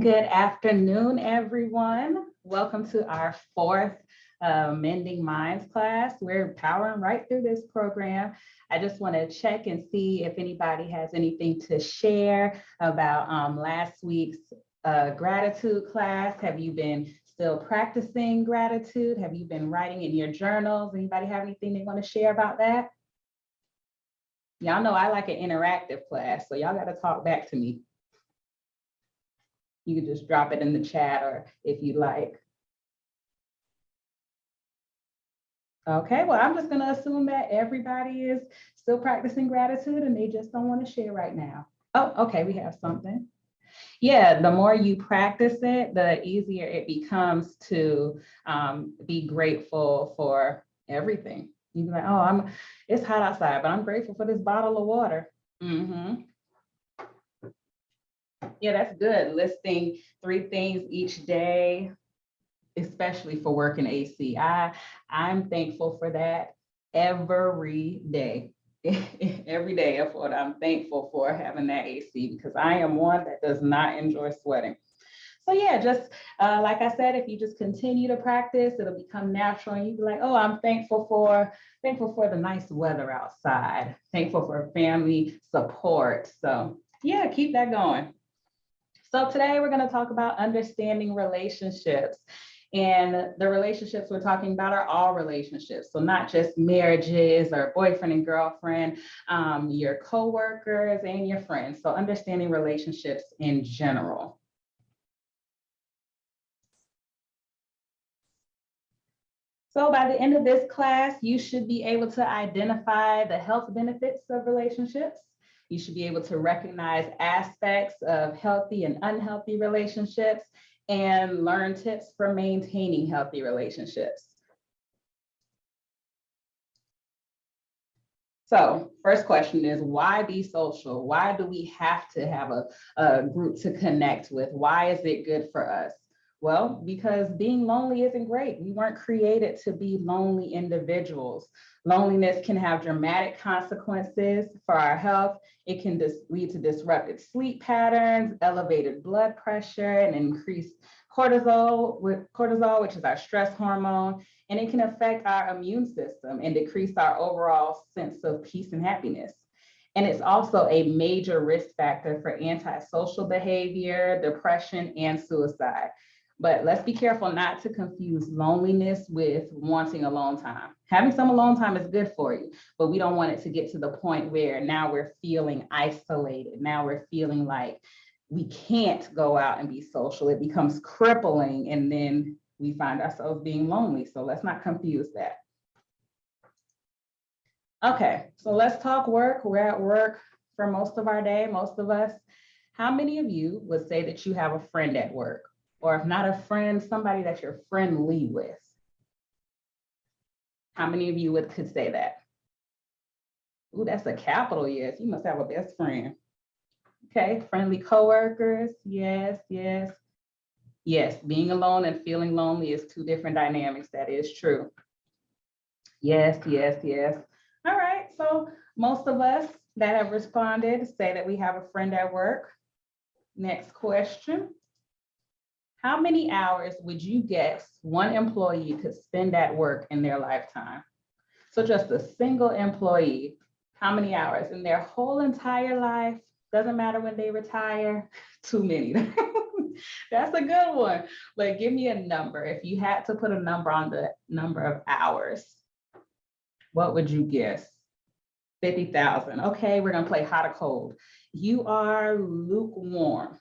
Good afternoon, everyone. Welcome to our fourth Mending Minds class. We're powering right through this program. I just want to check and see if anybody has anything to share about last week's gratitude class. Have you been still practicing gratitude? Have you been writing in your journals? Anybody have anything they want to share about that? Y'all know I like an interactive class, so y'all got to talk back to me. You can just drop it in the chat or if you like. Okay, well, I'm just going to assume that everybody is still practicing gratitude and they just don't want to share right now. Oh, okay, we have something. Yeah, the more you practice it, the easier it becomes to be grateful for everything. You be like, oh, it's hot outside, but I'm grateful for this bottle of water. Mm-hmm. Yeah, that's good. Listing 3 things each day, especially for working AC. I'm thankful for that every day. Every day I'm thankful for having that AC because I am one that does not enjoy sweating. So yeah, just like I said, if you just continue to practice, it'll become natural and you'll be like, oh, I'm thankful for the nice weather outside, thankful for family support. So yeah, keep that going. So today we're going to talk about understanding relationships. And the relationships we're talking about are all relationships. So not just marriages or boyfriend and girlfriend, your coworkers and your friends. So understanding relationships in general. So by the end of this class, you should be able to identify the health benefits of relationships. You should be able to recognize aspects of healthy and unhealthy relationships and learn tips for maintaining healthy relationships. So first question is, why be social? Why do we have to have a group to connect with? Why is it good for us? Well, because being lonely isn't great. We weren't created to be lonely individuals. Loneliness can have dramatic consequences for our health. It can lead to disrupted sleep patterns, elevated blood pressure, and increased cortisol, which is our stress hormone, and it can affect our immune system and decrease our overall sense of peace and happiness. And it's also a major risk factor for antisocial behavior, depression, and suicide. But let's be careful not to confuse loneliness with wanting alone time. Having some alone time is good for you, but we don't want it to get to the point where now we're feeling isolated. Now we're feeling like we can't go out and be social. It becomes crippling, and then we find ourselves being lonely. So let's not confuse that. Okay, so let's talk work. We're at work for most of our day, most of us. How many of you would say that you have a friend at work? Or if not a friend, somebody that you're friendly with? How many of you could say that? Ooh, that's a capital yes. You must have a best friend. Okay, friendly coworkers. Yes, yes. Yes, being alone and feeling lonely is 2 different dynamics. That is true. Yes, yes, yes. All right, so most of us that have responded say that we have a friend at work. Next question. How many hours would you guess one employee could spend at work in their lifetime? So just a single employee, how many hours in their whole entire life? Doesn't matter when they retire, too many. That's a good one. But give me a number. If you had to put a number on the number of hours, what would you guess? 50,000. Okay, we're going to play hot or cold. You are lukewarm.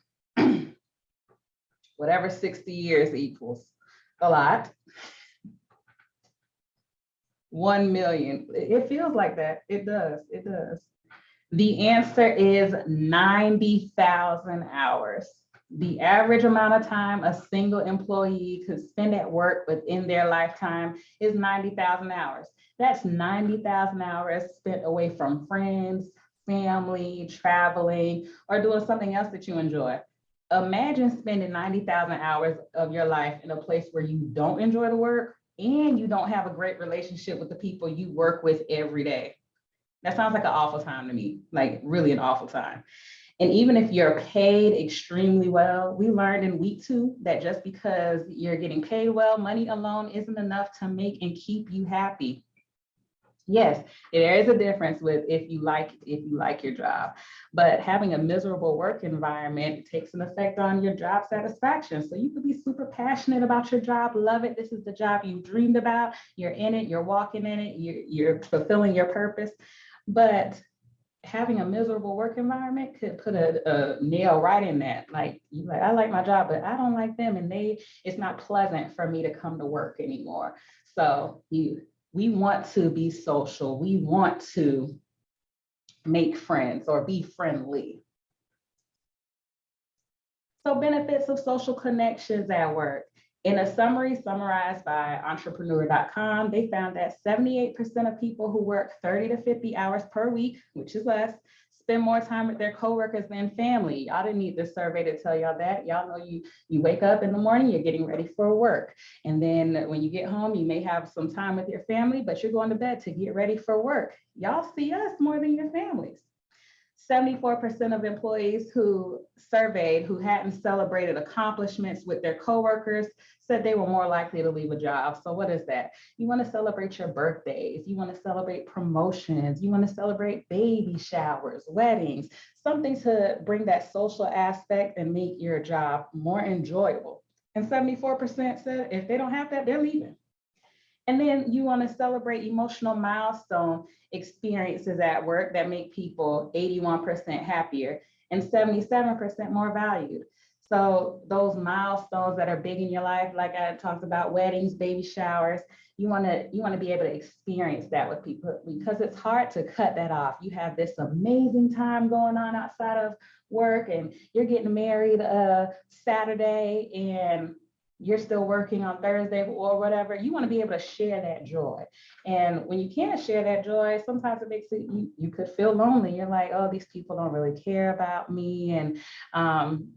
Whatever 60 years equals. A lot. 1 million. It feels like that. It does. It does. The answer is 90,000 hours. The average amount of time a single employee could spend at work within their lifetime is 90,000 hours. That's 90,000 hours spent away from friends, family, traveling, or doing something else that you enjoy. Imagine spending 90,000 hours of your life in a place where you don't enjoy the work and you don't have a great relationship with the people you work with every day. That sounds like an awful time to me, like really an awful time. And even if you're paid extremely well, we learned in week 2 that just because you're getting paid well, money alone isn't enough to make and keep you happy. Yes, there is a difference with if you like your job, but having a miserable work environment takes an effect on your job satisfaction. So you could be super passionate about your job, love it. This is the job you dreamed about. You're in it, you're walking in it, you're fulfilling your purpose. But having a miserable work environment could put a nail right in that. Like, you like, I like my job, but I don't like them, and it's not pleasant for me to come to work anymore. So we want to be social. We want to make friends or be friendly. So benefits of social connections at work. In a summary summarized by entrepreneur.com, they found that 78% of people who work 30 to 50 hours per week, which is us, spend more time with their coworkers than family. Y'all didn't need this survey to tell y'all that. Y'all know you wake up in the morning, you're getting ready for work. And then when you get home, you may have some time with your family, but you're going to bed to get ready for work. Y'all see us more than your families. 74% of employees who surveyed who hadn't celebrated accomplishments with their coworkers said they were more likely to leave a job. So what is that? You want to celebrate your birthdays, you want to celebrate promotions, you want to celebrate baby showers, weddings, something to bring that social aspect and make your job more enjoyable. And 74% said if they don't have that, they're leaving. And then you want to celebrate emotional milestone experiences at work that make people 81% happier and 77% more valued. So those milestones that are big in your life, like I talked about, weddings, baby showers, you want to be able to experience that with people, because it's hard to cut that off. You have this amazing time going on outside of work, and you're getting married Saturday, and you're still working on Thursday or whatever. You want to be able to share that joy. And when you can't share that joy, sometimes it makes it, you could feel lonely. You're like, oh, these people don't really care about me. And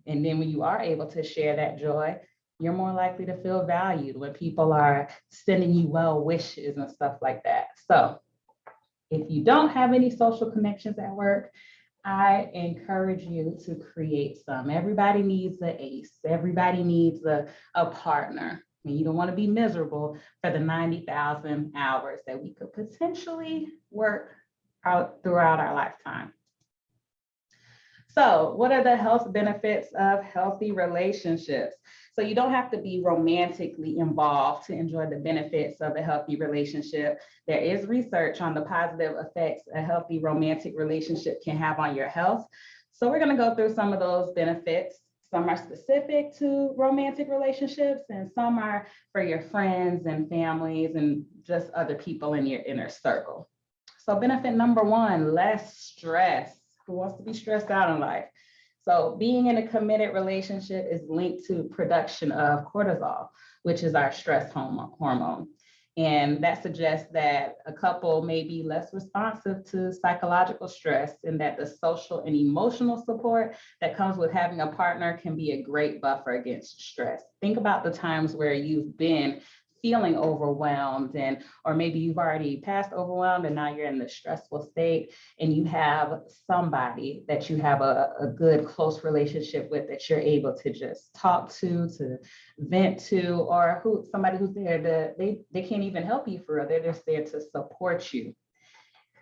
then when you are able to share that joy, you're more likely to feel valued when people are sending you well wishes and stuff like that. So if you don't have any social connections at work, I encourage you to create some. Everybody needs an ace. Everybody needs a partner. I mean, you don't want to be miserable for the 90,000 hours that we could potentially work out throughout our lifetime. So what are the health benefits of healthy relationships? So you don't have to be romantically involved to enjoy the benefits of a healthy relationship. There is research on the positive effects a healthy romantic relationship can have on your health. So we're going to go through some of those benefits. Some are specific to romantic relationships, and some are for your friends and families and just other people in your inner circle. So benefit number 1, less stress. Who wants to be stressed out in life? So being in a committed relationship is linked to production of cortisol, which is our stress hormone. And that suggests that a couple may be less responsive to psychological stress, and that the social and emotional support that comes with having a partner can be a great buffer against stress. Think about the times where you've been feeling overwhelmed, or maybe you've already passed overwhelmed and now you're in the stressful state, and you have somebody that you have a good close relationship with that you're able to just talk to vent to, or somebody who's there they can't even help you for real. They're just there to support you.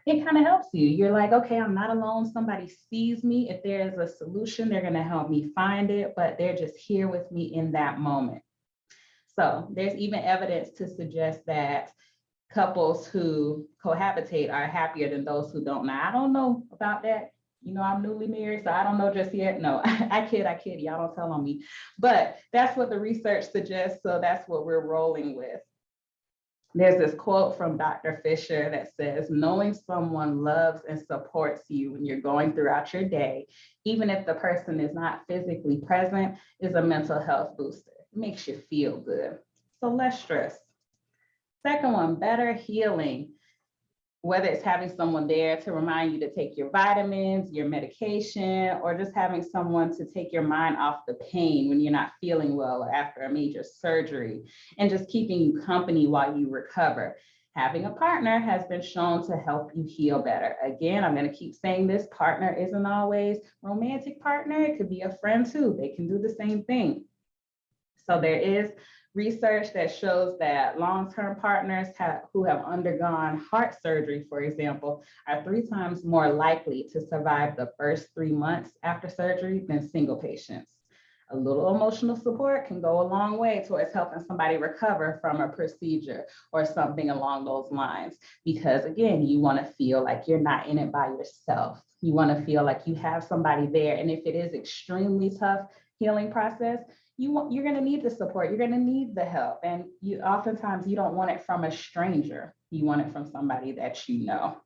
It kind of helps you. You're like, okay, I'm not alone. Somebody sees me. If there's a solution, they're going to help me find it, but they're just here with me in that moment. So there's even evidence to suggest that couples who cohabitate are happier than those who don't. Now, I don't know about that. You know, I'm newly married, so I don't know just yet. No, I kid. Y'all don't tell on me. But that's what the research suggests, so that's what we're rolling with. There's this quote from Dr. Fisher that says, knowing someone loves and supports you when you're going throughout your day, even if the person is not physically present, is a mental health booster. It makes you feel good. So less stress. Second one, better healing. Whether it's having someone there to remind you to take your vitamins, your medication, or just having someone to take your mind off the pain when you're not feeling well or after a major surgery, and just keeping you company while you recover. Having a partner has been shown to help you heal better. Again, I'm going to keep saying this, partner isn't always romantic partner. It could be a friend too. They can do the same thing. So there is research that shows that long-term partners who have undergone heart surgery, for example, are 3 times more likely to survive the first 3 months after surgery than single patients. A little emotional support can go a long way towards helping somebody recover from a procedure or something along those lines. Because again, you want to feel like you're not in it by yourself. You want to feel like you have somebody there. And if it is extremely tough healing process, you're going to need the support. You're going to need the help. And oftentimes you don't want it from a stranger. You want it from somebody that you know.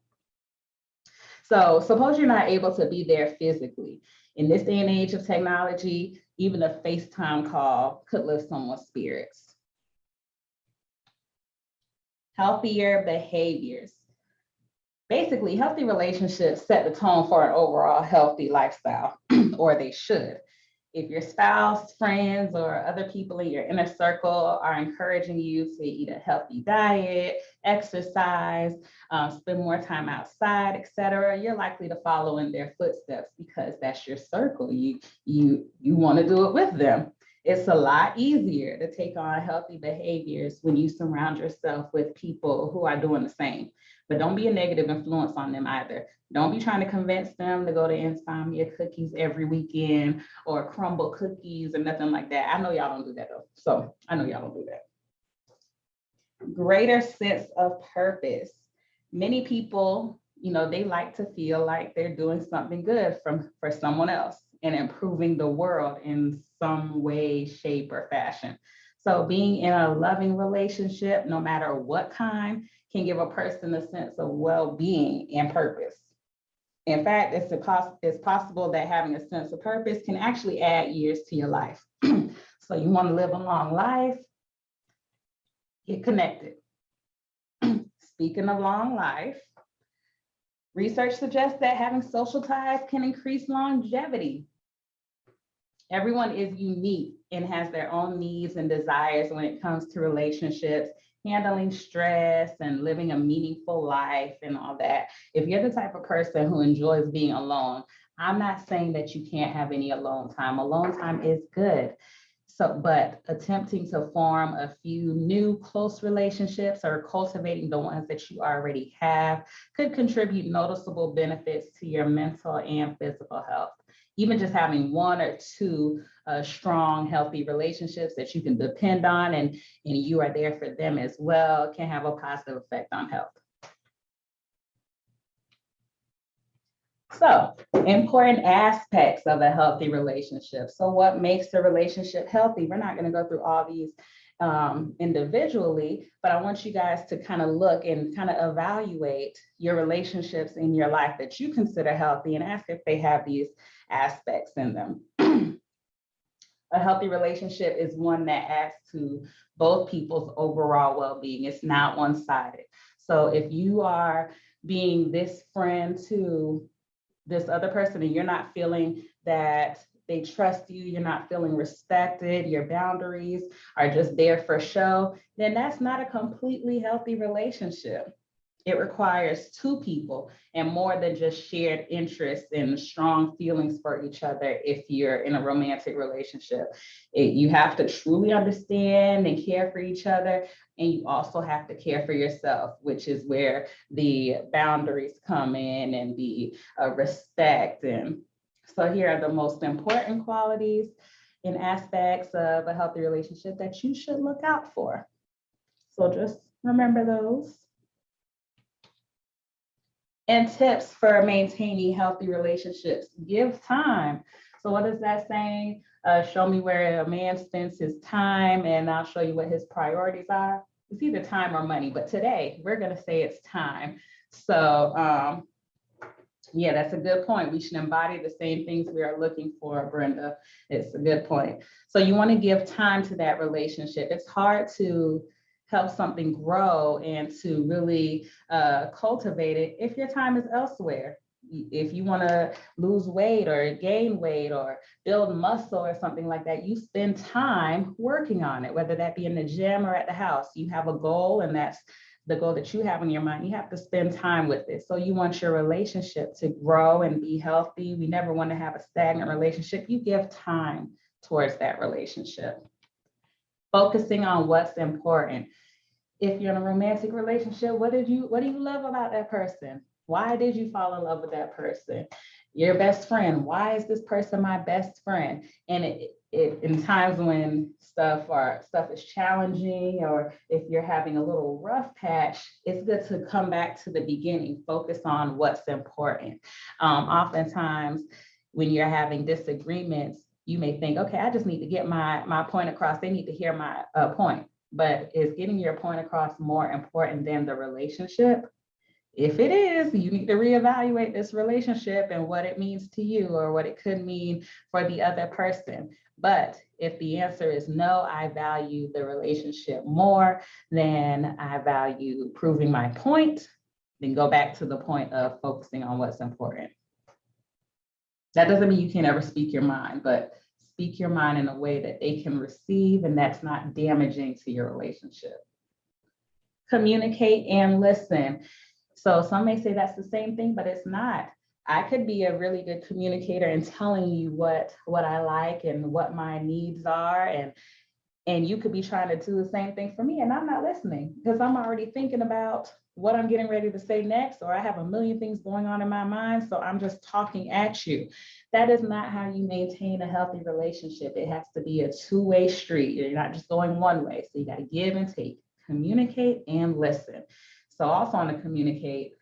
So suppose you're not able to be there physically. In this day and age of technology, even a FaceTime call could lift someone's spirits. Healthier behaviors. Basically, healthy relationships set the tone for an overall healthy lifestyle, or they should. If your spouse, friends, or other people in your inner circle are encouraging you to eat a healthy diet, exercise, spend more time outside, etc., you're likely to follow in their footsteps because that's your circle. You want to do it with them. It's a lot easier to take on healthy behaviors when you surround yourself with people who are doing the same. But don't be a negative influence on them either. Don't be trying to convince them to go to Insomnia Cookies every weekend or crumble cookies or nothing like that. I know y'all don't do that though. So I know y'all don't do that. Greater sense of purpose. Many people, they like to feel like they're doing something good for someone else and improving the world in some way, shape, or fashion. So being in a loving relationship, no matter what kind, can give a person a sense of well-being and purpose. In fact, it's possible that having a sense of purpose can actually add years to your life. So you want to live a long life, get connected. Speaking of long life, research suggests that having social ties can increase longevity. Everyone is unique and has their own needs and desires when it comes to relationships, handling stress and living a meaningful life and all that. If you're the type of person who enjoys being alone, I'm not saying that you can't have any alone time. Alone time is good. But attempting to form a few new close relationships or cultivating the ones that you already have could contribute noticeable benefits to your mental and physical health. Even just having 1 or 2 strong, healthy relationships that you can depend on and you are there for them as well can have a positive effect on health. So, important aspects of a healthy relationship. So what makes a relationship healthy? We're not going to go through all these individually, but I want you guys to kind of look and kind of evaluate your relationships in your life that you consider healthy and ask if they have these aspects in them. A healthy relationship is one that adds to both people's overall well-being. It's not one-sided. So if you are being this friend to this other person and you're not feeling that they trust you, you're not feeling respected, your boundaries are just there for show, then that's not a completely healthy relationship. It requires 2 people and more than just shared interests and strong feelings for each other if you're in a romantic relationship. You have to truly understand and care for each other, and you also have to care for yourself, which is where the boundaries come in and the respect. And so here are the most important qualities and aspects of a healthy relationship that you should look out for. So just remember those. And tips for maintaining healthy relationships: give time. So what is that saying? Show me where a man spends his time and I'll show you what his priorities are. It's either time or money, but today we're going to say it's time. So yeah, that's a good point. We should embody the same things we are looking for, Brenda. It's a good point. So you want to give time to that relationship. It's hard to help something grow and to really cultivate it if your time is elsewhere. If you want to lose weight or gain weight or build muscle or something like that, you spend time working on it, whether that be in the gym or at the house. You have a goal and that's the goal that you have in your mind, you have to spend time with it. So you want your relationship to grow and be healthy. We never want to have a stagnant relationship. You give time towards that relationship. Focusing on what's important. If you're in a romantic relationship, what do you love about that person? Why did you fall in love with that person? Your best friend. Why is this person my best friend? And it in times when stuff is challenging, or if you're having a little rough patch, it's good to come back to the beginning, focus on what's important. Oftentimes when you're having disagreements, you may think, okay, I just need to get my point across. They need to hear my point. But is getting your point across more important than the relationship? If it is, you need to reevaluate this relationship and what it means to you, or what it could mean for the other person. But if the answer is no, I value the relationship more than I value proving my point, then go back to the point of focusing on what's important. That doesn't mean you can't ever speak your mind, but speak your mind in a way that they can receive and that's not damaging to your relationship. Communicate and listen. So some may say that's the same thing, but it's not. I could be a really good communicator in telling you what I like and what my needs are, and you could be trying to do the same thing for me, and I'm not listening because I'm already thinking about what I'm getting ready to say next, or I have a million things going on in my mind, so I'm just talking at you. That is not how you maintain a healthy relationship. It has to be a two-way street. You're not just going one way, so you got to give and take. Communicate and listen. So also on the communicate,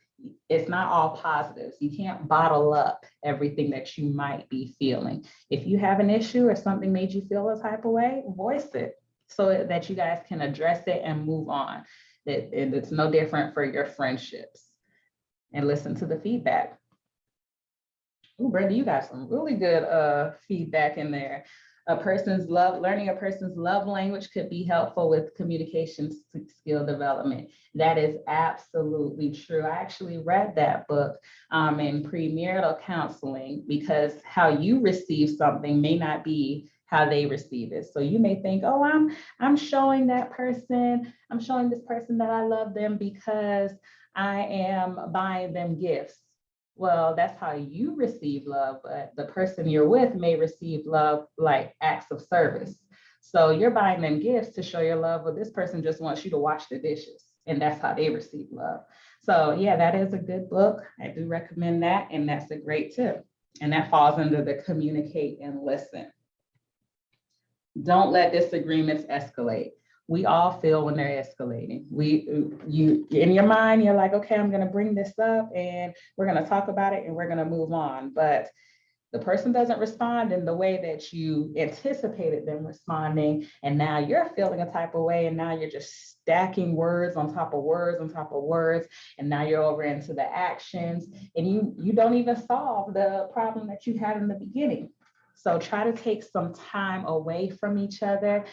it's not all positives. You can't bottle up everything that you might be feeling. If you have an issue or something made you feel a type of way, voice it so that you guys can address it and move on. It's no different for your friendships. And listen to the feedback. Oh, Brenda, you got some really good feedback in there. Learning a person's love language could be helpful with communication skill development. That is absolutely true. I actually read that book in premarital counseling, because how you receive something may not be how they receive it. So you may think, oh, I'm showing this person that I love them because I am buying them gifts. Well, that's how you receive love, but the person you're with may receive love like acts of service. So you're buying them gifts to show your love, but this person just wants you to wash the dishes, and that's how they receive love. So yeah, that is a good book. I do recommend that, and that's a great tip. And that falls under the communicate and listen. Don't let disagreements escalate. We all feel when they're escalating. You in your mind, you're like, okay, I'm going to bring this up and we're going to talk about it and we're going to move on. But the person doesn't respond in the way that you anticipated them responding. And now you're feeling a type of way. And now you're just stacking words on top of words on top of words. And now you're over into the actions, and you don't even solve the problem that you had in the beginning. So try to take some time away from each other.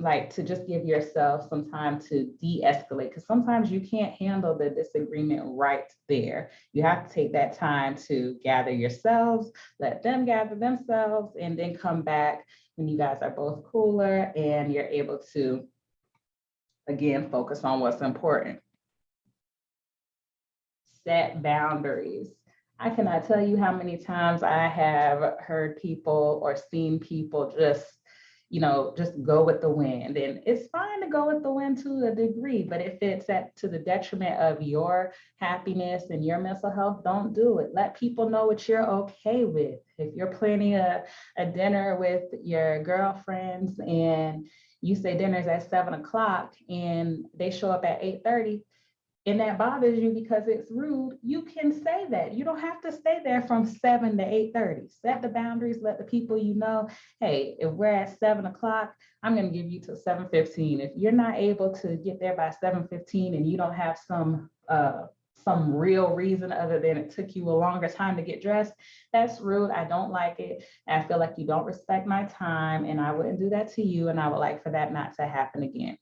Like to just give yourself some time to de-escalate, because sometimes you can't handle the disagreement right there. You have to take that time to gather yourselves, let them gather themselves, and then come back when you guys are both cooler and you're able to, again, focus on what's important. Set boundaries. I cannot tell you how many times I have heard people or seen people just go with the wind. And it's fine to go with the wind to a degree, but if it's to the detriment of your happiness and your mental health, don't do it. Let people know what you're okay with. If you're planning a dinner with your girlfriends and you say dinner's at 7:00 and they show up at 8:30, and that bothers you because it's rude, you can say that. You don't have to stay there from 7 to 8:30. Set the boundaries, let the people hey, if we're at 7:00, I'm going to give you till 7:15. If you're not able to get there by 7:15 and you don't have some real reason other than it took you a longer time to get dressed, that's rude. I don't like it. I feel like you don't respect my time, and I wouldn't do that to you, and I would like for that not to happen again.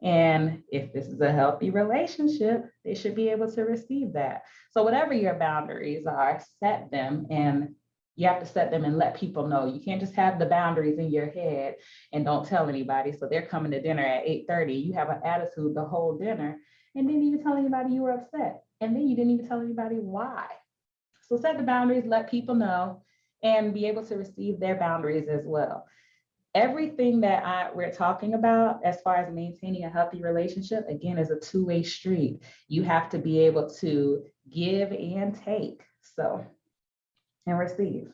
And if this is a healthy relationship, they should be able to receive that. So whatever your boundaries are, set them, and you have to set them and let people know. You can't just have the boundaries in your head and don't tell anybody. So they're coming to dinner at 8:30. You have an attitude the whole dinner. and didn't even tell anybody you were upset. And then you didn't even tell anybody why. So set the boundaries, let people know, and be able to receive their boundaries as well. Everything that we're talking about as far as maintaining a healthy relationship, again, is a two-way street. You have to be able to give and take. So, and receive,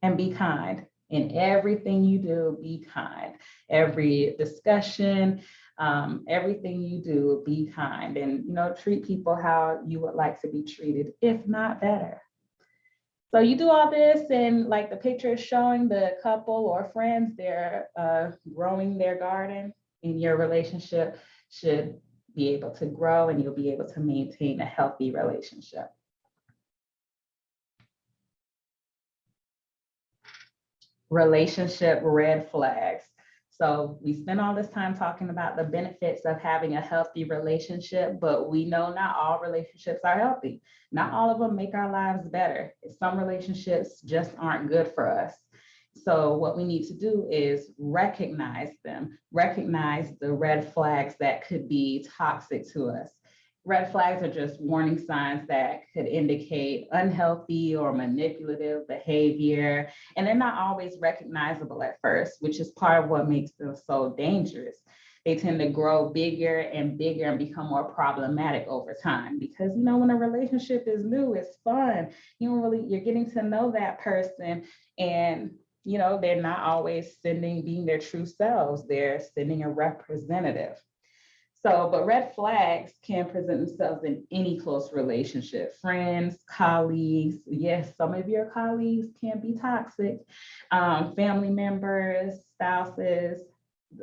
and be kind. In everything you do, be kind. Every discussion, everything you do, be kind, and treat people how you would like to be treated, if not better. So you do all this, and like the picture is showing, the couple or friends, they're growing their garden, and your relationship should be able to grow, and you'll be able to maintain a healthy relationship. Relationship red flags. So we spend all this time talking about the benefits of having a healthy relationship, but we know not all relationships are healthy. Not all of them make our lives better. Some relationships just aren't good for us. So what we need to do is recognize them, recognize the red flags that could be toxic to us. Red flags are just warning signs that could indicate unhealthy or manipulative behavior, and they're not always recognizable at first, which is part of what makes them so dangerous. They tend to grow bigger and bigger and become more problematic over time, because when a relationship is new, it's fun. You're getting to know that person, and they're not always being their true selves. They're sending a representative. So, but red flags can present themselves in any close relationship, friends, colleagues. Yes, some of your colleagues can be toxic, family members, spouses.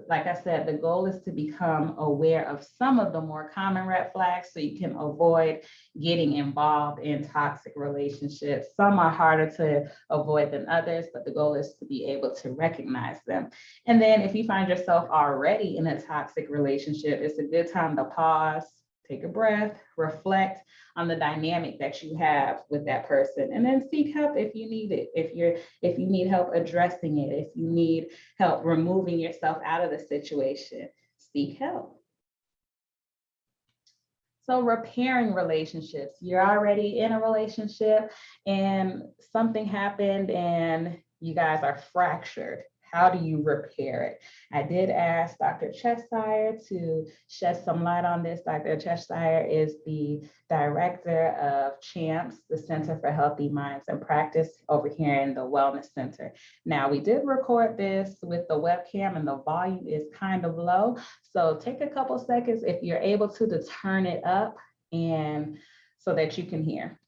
Like I said, the goal is to become aware of some of the more common red flags so you can avoid getting involved in toxic relationships. Some are harder to avoid than others, but the goal is to be able to recognize them. And then if you find yourself already in a toxic relationship, it's a good time to pause, take a breath, reflect on the dynamic that you have with that person, and then seek help if you need it. If you need help addressing it, if you need help removing yourself out of the situation, seek help. So repairing relationships. You're already in a relationship and something happened and you guys are fractured. How do you repair it? I did ask Dr. Cheshire to shed some light on this. Dr. Cheshire is the director of CHAMPS, the Center for Healthy Minds and Practice, over here in the Wellness Center. Now, we did record this with the webcam and the volume is kind of low. So take a couple seconds if you're able to turn it up, and so that you can hear.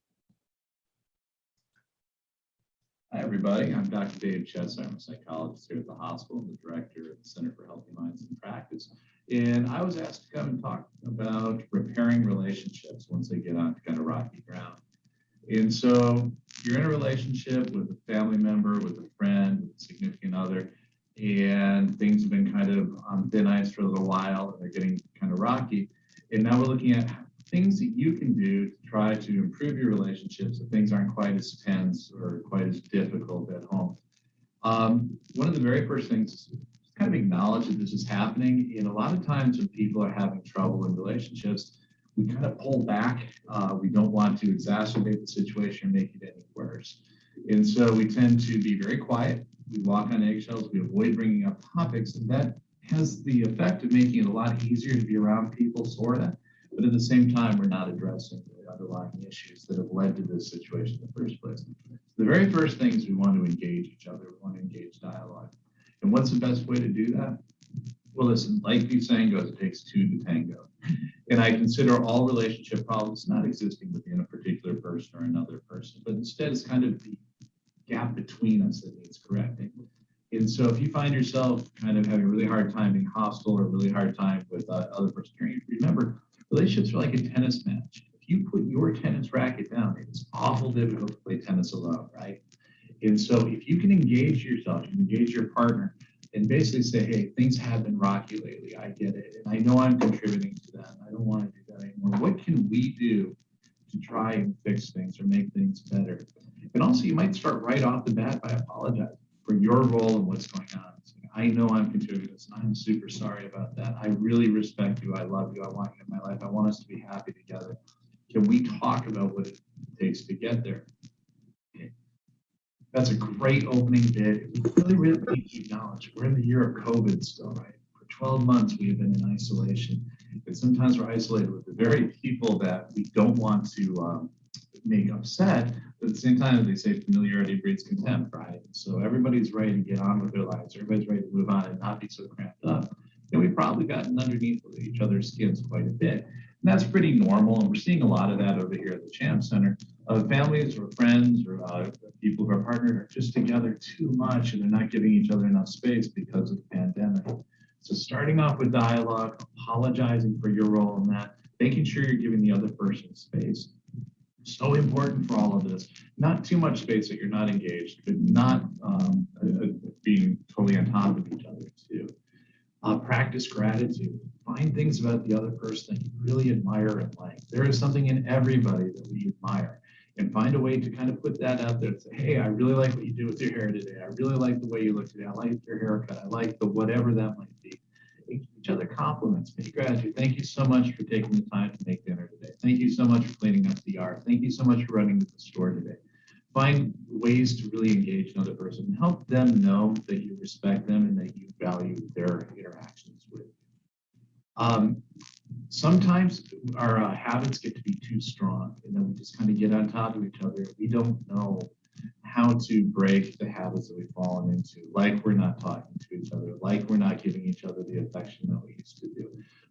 Hi, everybody. I'm Dr. Dave Cheshire. I'm a psychologist here at the hospital and the director of the Center for Healthy Minds and Practice. And I was asked to come and talk about repairing relationships once they get on kind of rocky ground. And so you're in a relationship with a family member, with a friend, with a significant other, and things have been kind of on thin ice for a little while, and they're getting kind of rocky. And now we're looking at things that you can do to try to improve your relationships so things aren't quite as tense or quite as difficult at home. One of the very first things is kind of acknowledge that this is happening. And a lot of times when people are having trouble in relationships, we kind of pull back. We don't want to exacerbate the situation or make it any worse. And so we tend to be very quiet. We walk on eggshells. We avoid bringing up topics. And that has the effect of making it a lot easier to be around people, sort of. But at the same time, we're not addressing the underlying issues that have led to this situation in the first place. The very first thing is we want to engage each other. We want to engage dialogue. And what's the best way to do that? Well, listen, like the saying goes, it takes two to tango. And I consider all relationship problems not existing within a particular person or another person, but instead it's kind of the gap between us that needs correcting. And so if you find yourself kind of having a really hard time being hostile or a really hard time with other person, remember, relationships are like a tennis match. If you put your tennis racket down, it's awful difficult to play tennis alone, right? And so if you can engage yourself, engage your partner, and basically say, hey, things have been rocky lately. I get it. And I know I'm contributing to that. I don't want to do that anymore. What can we do to try and fix things or make things better? And also, you might start right off the bat by apologizing for your role in what's going on. So, I know I'm contributing this. I'm super sorry about that. I really respect you. I love you. I want you in my life. I want us to be happy together. Can we talk about what it takes to get there? Okay. That's a great opening bid. We really need to acknowledge we're in the year of COVID still, right? For 12 months, we have been in isolation. And sometimes we're isolated with the very people that we don't want to make upset, but at the same time, they say familiarity breeds contempt, right? So everybody's ready to get on with their lives. Everybody's ready to move on and not be so cramped up. And we've probably gotten underneath each other's skins quite a bit. And that's pretty normal. And we're seeing a lot of that over here at the Champ Center. Families or friends or people who are partnered are just together too much and they're not giving each other enough space because of the pandemic. So starting off with dialogue, apologizing for your role in that, making sure you're giving the other person space. So important for all of this. Not too much space that you're not engaged, but not being totally on top of each other too. Practice gratitude. Find things about the other person that you really admire and like. There is something in everybody that we admire. And find a way to kind of put that out there and say, hey, I really like what you do with your hair today. I really like the way you look today. I like your haircut. I like the whatever that might be. Give each other compliments. Make gratitude. Thank you so much for taking the time to make dinner today. Thank you so much for cleaning up the yard. Thank you so much for running to the store today. Find ways to really engage another person and help them know that you respect them and that you value their interactions with you. Sometimes our habits get to be too strong and then we just kind of get on top of each other. We don't know how to break the habits that we've fallen into, like we're not talking to each other, like we're not giving each other the affection that we used to do,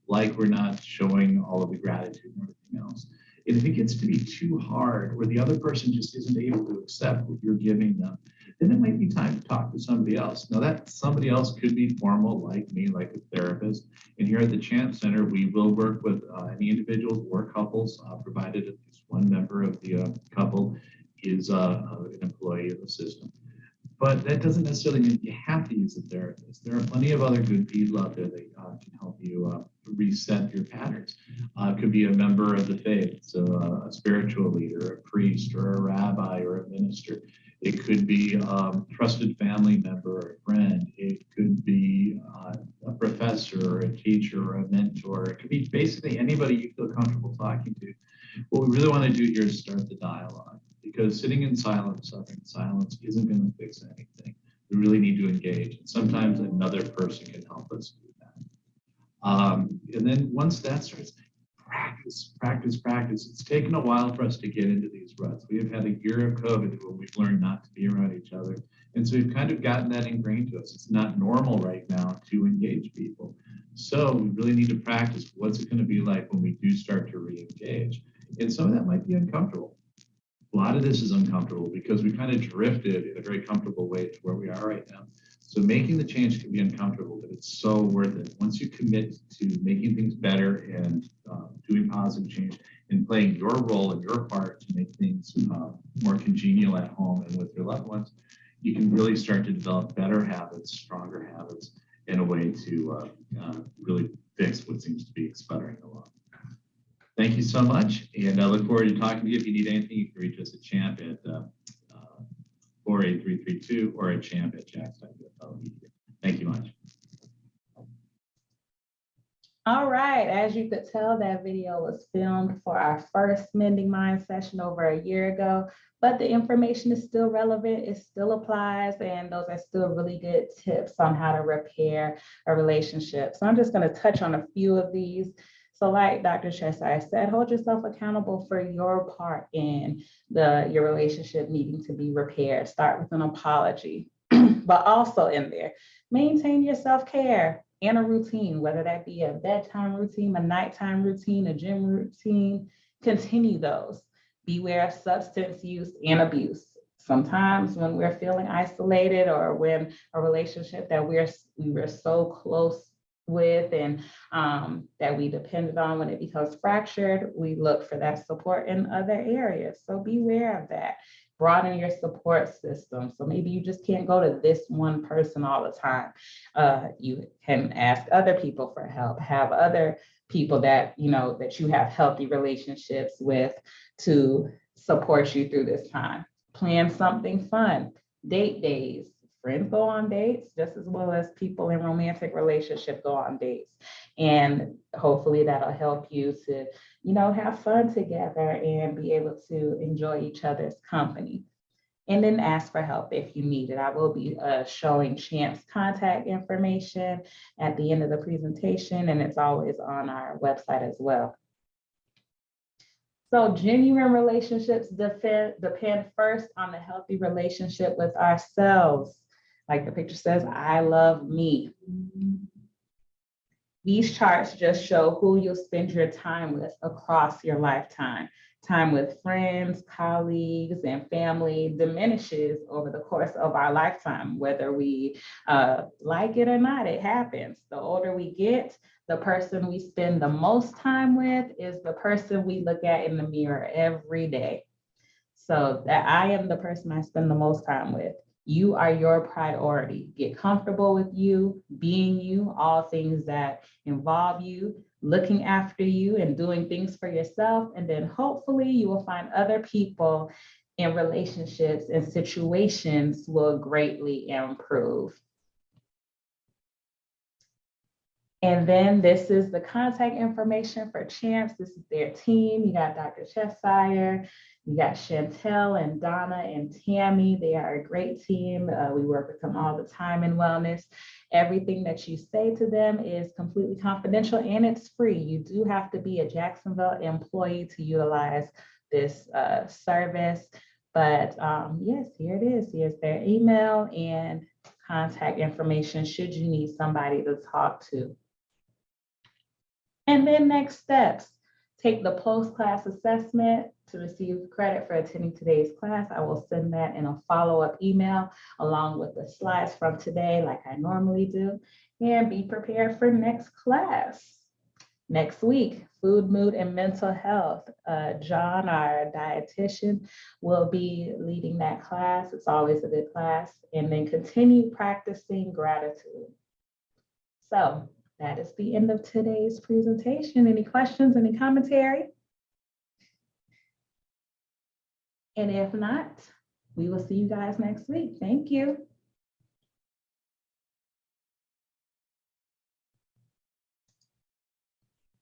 like we're not showing all of the gratitude and everything else. And if it gets to be too hard or the other person just isn't able to accept what you're giving them, then it might be time to talk to somebody else. Now that somebody else could be formal, like me, like a therapist. And here at the Champ Center, we will work with any individuals or couples, provided at least one member of the couple is an employee of the system. But that doesn't necessarily mean you have to use a therapist. There are plenty of other good people out there that can help you reset your patterns. It could be a member of the faith, so a spiritual leader, a priest, or a rabbi, or a minister. It could be a trusted family member or a friend. It could be a professor or a teacher or a mentor. It could be basically anybody you feel comfortable talking to. What we really want to do here is start the dialogue, because sitting in silence, suffering in silence isn't going to fix anything. We really need to engage. And sometimes another person can help us do that. And then once that starts, practice, practice, practice. It's taken a while for us to get into these ruts. We have had a year of COVID where we've learned not to be around each other. And so we've kind of gotten that ingrained to us. It's not normal right now to engage people. So we really need to practice what's it going to be like when we do start to re-engage. And some of that might be uncomfortable. A lot of this is uncomfortable because we kind of drifted in a very comfortable way to where we are right now. So making the change can be uncomfortable, but it's so worth it. Once you commit to making things better and doing positive change and playing your role and your part to make things more congenial at home and with your loved ones, you can really start to develop better habits, stronger habits, in a way to really fix what seems to be sputtering along. Thank you so much, and I look forward to talking to you. If you need anything, you can reach us at champ at 48332 or at champ@jax.ufl. Thank you much. All right, as you could tell, that video was filmed for our first Mending Mind session over a year ago, but the information is still relevant, it still applies, and those are still really good tips on how to repair a relationship. So I'm just going to touch on a few of these. So like Dr. Cheshire said, hold yourself accountable for your part in your relationship needing to be repaired. Start with an apology, but also in there, maintain your self-care and a routine, whether that be a bedtime routine, a nighttime routine, a gym routine. Continue those. Beware of substance use and abuse. Sometimes when we're feeling isolated or when a relationship that we were so close with and that we depended on, when it becomes fractured, we look for that support in other areas. So beware of that. Broaden your support system. So maybe you just can't go to this one person all the time. You can ask other people for help, have other people that you have healthy relationships with to support you through this time. Plan something fun, date days, friends go on dates just as well as people in romantic relationship go on dates. And hopefully that'll help you to, have fun together and be able to enjoy each other's company. And then ask for help if you need it. I will be showing Champ's contact information at the end of the presentation, and it's always on our website as well. So genuine relationships depend first on the healthy relationship with ourselves. Like the picture says, I love me. These charts just show who you'll spend your time with across your lifetime. Time with friends, colleagues, and family diminishes over the course of our lifetime, whether we like it or not, it happens. The older we get, the person we spend the most time with is the person we look at in the mirror every day. So that I am the person I spend the most time with. You are your priority. Get comfortable with you, being you, all things that involve you, looking after you and doing things for yourself. And then hopefully you will find other people in relationships and situations will greatly improve. And then this is the contact information for Champs. This is their team. You got Dr. Cheshire, you got Chantel and Donna and Tammy. They are a great team. We work with them all the time in wellness. Everything that you say to them is completely confidential and it's free. You do have to be a Jacksonville employee to utilize this service. But yes, here it is. Here's their email and contact information should you need somebody to talk to. And then next steps, take the post-class assessment to receive credit for attending today's class. I will send that in a follow-up email along with the slides from today like I normally do, and be prepared for next class. Next week, food, mood, and mental health. John, our dietitian, will be leading that class. It's always a good class. And then continue practicing gratitude. So that is the end of today's presentation. Any questions, any commentary? And if not, we will see you guys next week. Thank you.